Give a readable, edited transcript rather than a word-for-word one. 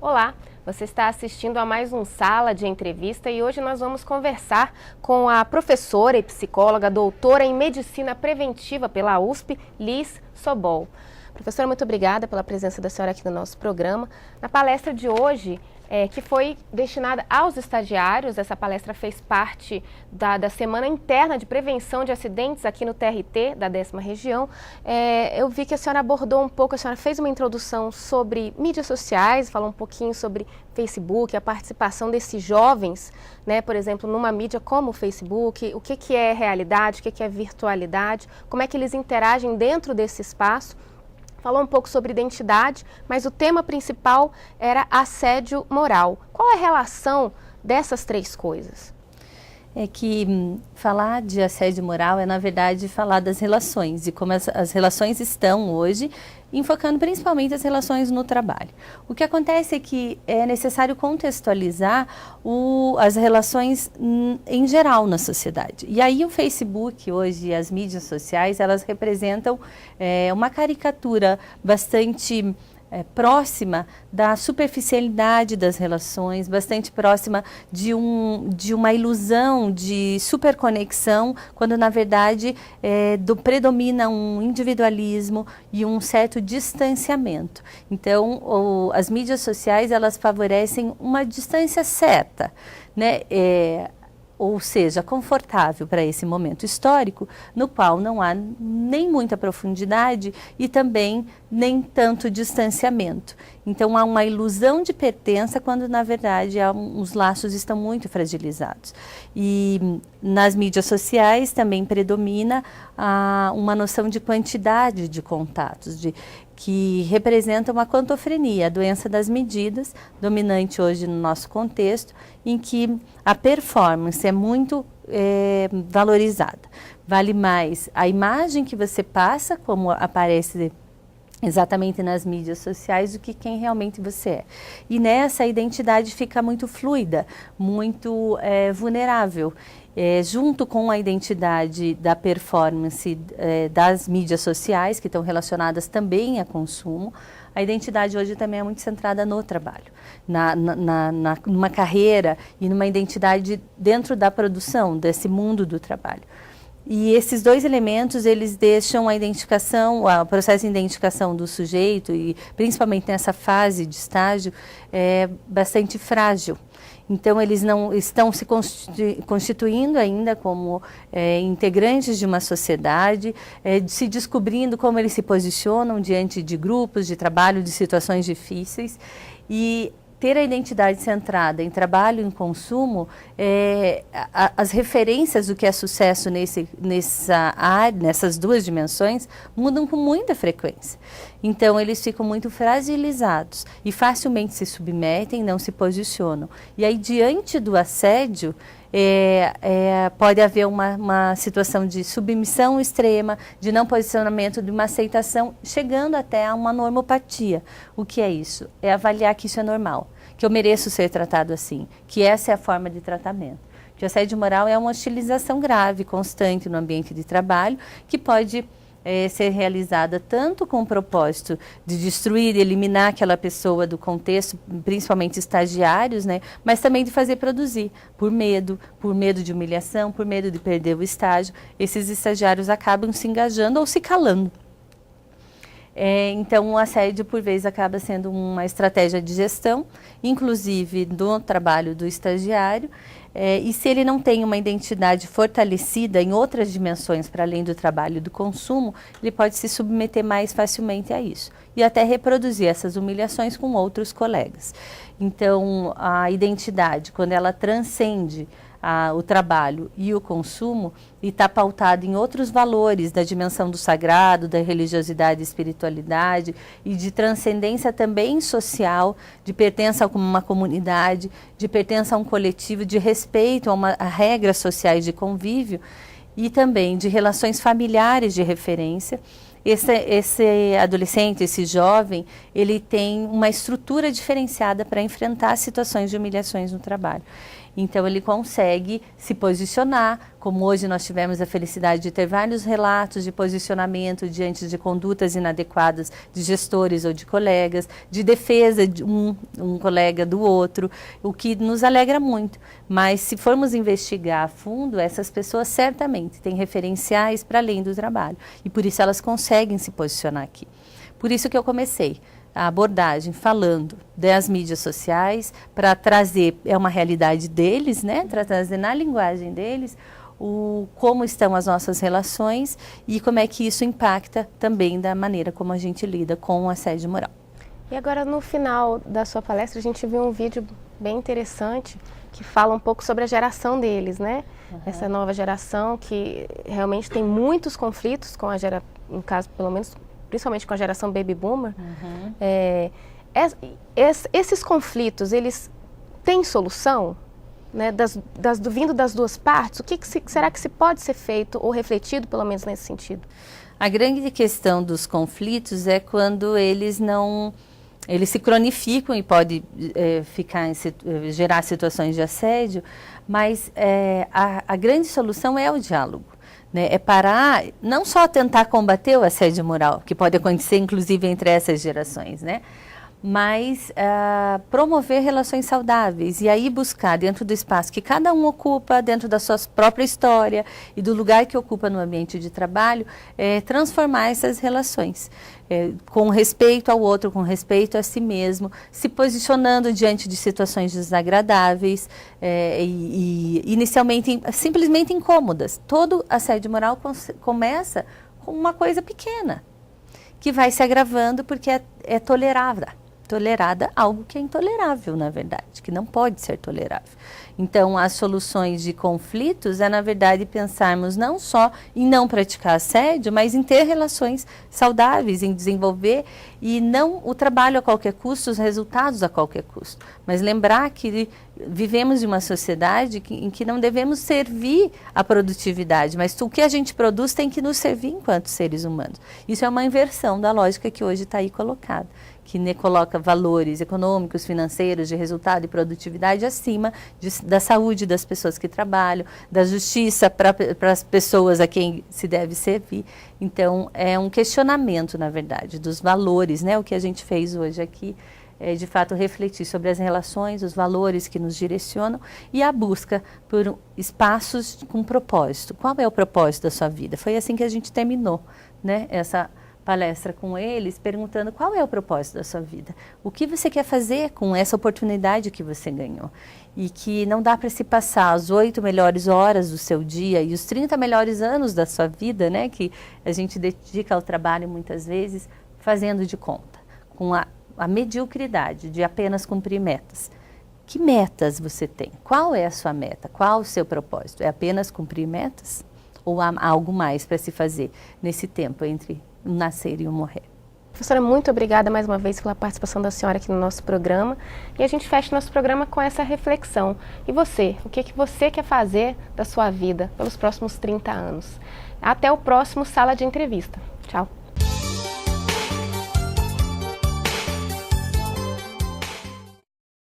Olá, você está assistindo a mais um Sala de Entrevista e hoje nós vamos conversar com a professora e psicóloga, doutora em Medicina Preventiva pela USP, Liz Sobol. Professora, muito obrigada pela presença da senhora aqui no nosso programa. Na palestra de hoje, que foi destinada aos estagiários, essa palestra fez parte da Semana Interna de Prevenção de Acidentes aqui no TRT, da 10ª Região. Eu vi que a senhora abordou um pouco, a senhora fez uma introdução sobre mídias sociais, falou um pouquinho sobre Facebook, a participação desses jovens, né, por exemplo, numa mídia como o Facebook, o que é realidade, o que é virtualidade, como é que eles interagem dentro desse espaço. Falou um pouco sobre identidade, mas o tema principal era assédio moral. Qual é a relação dessas três coisas? É que falar de assédio moral é, na verdade, falar das relações e como as relações estão hoje, enfocando principalmente as relações no trabalho. O que acontece é que é necessário contextualizar as relações em geral na sociedade. E aí o Facebook hoje e as mídias sociais, elas representam uma caricatura bastante próxima da superficialidade das relações, bastante próxima de uma ilusão de superconexão, quando na verdade predomina um individualismo e um certo distanciamento. Então, as mídias sociais, elas favorecem uma distância certa, né? Ou seja, confortável para esse momento histórico, no qual não há nem muita profundidade e também nem tanto distanciamento. Então, há uma ilusão de pertença quando, na verdade, os laços estão muito fragilizados. E nas mídias sociais também predomina uma noção de quantidade de contatos, que representa uma quantofrenia, a doença das medidas, dominante hoje no nosso contexto, em que a performance é muito valorizada. Vale mais a imagem que você passa, como aparece exatamente nas mídias sociais, do que quem realmente você é. E nessa, a identidade fica muito fluida, muito vulnerável. Junto com a identidade da performance das mídias sociais, que estão relacionadas também a consumo, a identidade hoje também é muito centrada no trabalho, numa carreira e numa identidade dentro da produção, desse mundo do trabalho. E esses dois elementos, eles deixam a identificação, o processo de identificação do sujeito, e principalmente nessa fase de estágio, bastante frágil. Então, eles não estão se constituindo ainda como integrantes de uma sociedade, se descobrindo como eles se posicionam diante de grupos de trabalho, de situações difíceis. E ter a identidade centrada em trabalho e em consumo, as referências do que é sucesso nessas duas dimensões mudam com muita frequência. Então, eles ficam muito fragilizados e facilmente se submetem, não se posicionam. E aí, diante do assédio, pode haver uma situação de submissão extrema, de não posicionamento, de uma aceitação, chegando até a uma normopatia. O que é isso? É avaliar que isso é normal, que eu mereço ser tratado assim, que essa é a forma de tratamento. Que o assédio moral é uma hostilização grave, constante no ambiente de trabalho, que pode ser realizada tanto com o propósito de destruir, eliminar aquela pessoa do contexto, principalmente estagiários, né, mas também de fazer produzir, por medo de humilhação, por medo de perder o estágio. Esses estagiários acabam se engajando ou se calando. Então, o assédio, por vezes, acaba sendo uma estratégia de gestão, inclusive do trabalho do estagiário, e se ele não tem uma identidade fortalecida em outras dimensões, para além do trabalho e do consumo, ele pode se submeter mais facilmente a isso, e até reproduzir essas humilhações com outros colegas. Então, a identidade, quando ela transcende o trabalho e o consumo, e está pautado em outros valores da dimensão do sagrado, da religiosidade e espiritualidade, e de transcendência também social, de pertença a uma comunidade, de pertença a um coletivo, de respeito a regras sociais de convívio, e também de relações familiares de referência. Esse adolescente, esse jovem, ele tem uma estrutura diferenciada para enfrentar situações de humilhações no trabalho. Então ele consegue se posicionar, como hoje nós tivemos a felicidade de ter vários relatos de posicionamento diante de condutas inadequadas de gestores ou de colegas, de defesa de um colega do outro, o que nos alegra muito. Mas se formos investigar a fundo, essas pessoas certamente têm referenciais para além do trabalho e por isso elas conseguem se posicionar aqui. Por isso que eu comecei a abordagem falando das mídias sociais para trazer, é uma realidade deles, né? Para trazer na linguagem deles como estão as nossas relações e como é que isso impacta também da maneira como a gente lida com o assédio moral. E agora no final da sua palestra a gente viu um vídeo bem interessante que fala um pouco sobre a geração deles, né? Essa nova geração que realmente tem muitos conflitos com no caso pelo menos principalmente com a geração Baby Boomer. Esses conflitos, eles têm solução? Né? Vindo das duas partes, o que será que se pode ser feito ou refletido, pelo menos nesse sentido? A grande questão dos conflitos é quando eles se cronificam e pode gerar situações de assédio, mas a grande solução é o diálogo. Né, é parar, não só tentar combater o assédio moral, que pode acontecer inclusive entre essas gerações, né, mas promover relações saudáveis e aí buscar dentro do espaço que cada um ocupa, dentro da sua própria história e do lugar que ocupa no ambiente de trabalho, transformar essas relações. Com respeito ao outro, com respeito a si mesmo, se posicionando diante de situações desagradáveis e inicialmente simplesmente incômodas. Todo assédio moral começa com uma coisa pequena, que vai se agravando porque é tolerada algo que é intolerável, na verdade, que não pode ser tolerável. Então, as soluções de conflitos na verdade, pensarmos não só em não praticar assédio, mas em ter relações saudáveis, em desenvolver e não o trabalho a qualquer custo, os resultados a qualquer custo. Mas lembrar que vivemos em uma sociedade em que não devemos servir a produtividade, mas o que a gente produz tem que nos servir enquanto seres humanos. Isso é uma inversão da lógica que hoje está aí colocada, que coloca valores econômicos, financeiros, de resultado e produtividade acima da saúde das pessoas que trabalham, da justiça para as pessoas a quem se deve servir. Então, é um questionamento, na verdade, dos valores, né? O que a gente fez hoje aqui é, de fato, refletir sobre as relações, os valores que nos direcionam e a busca por espaços com propósito. Qual é o propósito da sua vida? Foi assim que a gente terminou, né? Essa palestra com eles, perguntando qual é o propósito da sua vida, o que você quer fazer com essa oportunidade que você ganhou e que não dá para se passar as 8 melhores horas do seu dia e os 30 melhores anos da sua vida, né, que a gente dedica ao trabalho muitas vezes, fazendo de conta, com a mediocridade de apenas cumprir metas. Que metas você tem? Qual é a sua meta? Qual o seu propósito? É apenas cumprir metas? Ou há algo mais para se fazer nesse tempo entre um nascer e um morrer? Professora, muito obrigada mais uma vez pela participação da senhora aqui no nosso programa. E a gente fecha nosso programa com essa reflexão. E você? O que você quer fazer da sua vida pelos próximos 30 anos? Até o próximo Sala de Entrevista. Tchau.